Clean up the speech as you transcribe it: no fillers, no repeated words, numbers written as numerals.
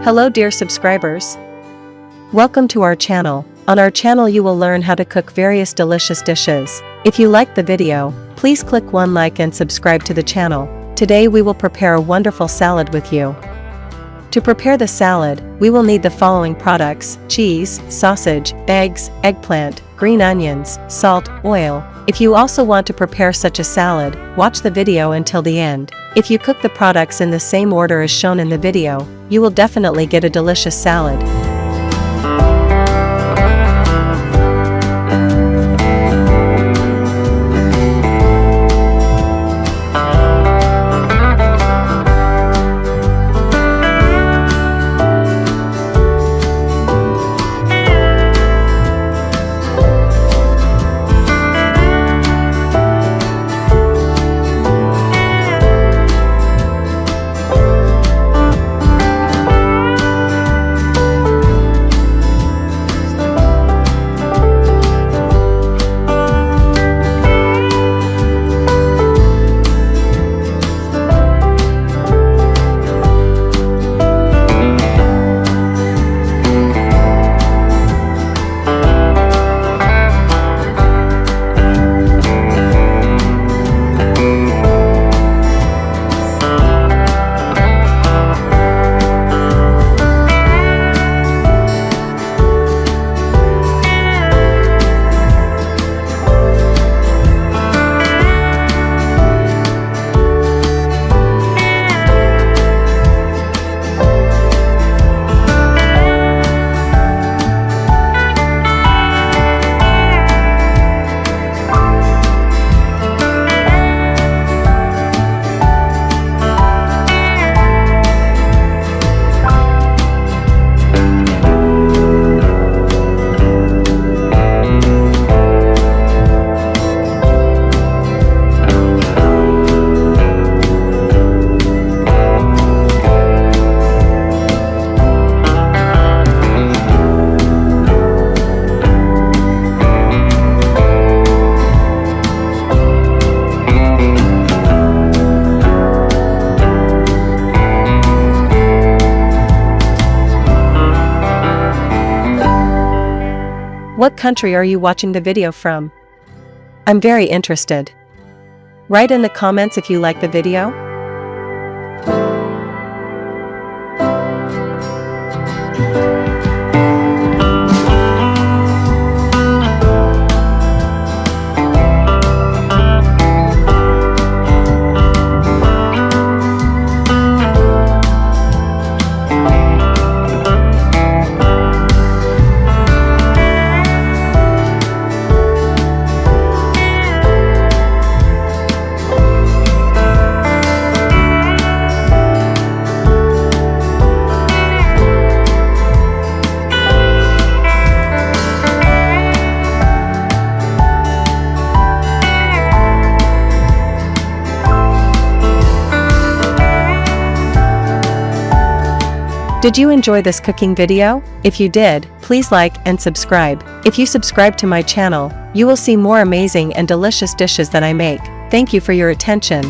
Hello dear subscribers. Welcome to our channel. On our channel you will learn how to cook various delicious dishes. If you like the video, please click one like and subscribe to the channel. Today we will prepare a wonderful salad with you. To prepare the salad, we will need the following products: cheese, sausage, eggs, eggplant, green onions, salt, oil. If you also want to prepare such a salad, watch the video until the end. If you cook the products in the same order as shown in the video, you will definitely get a delicious salad. What country are you watching the video from? I'm very interested. Write in the comments if you like the video. Did you enjoy this cooking video? If you did, please like and subscribe. If you subscribe to my channel, you will see more amazing and delicious dishes that I make. Thank you for your attention.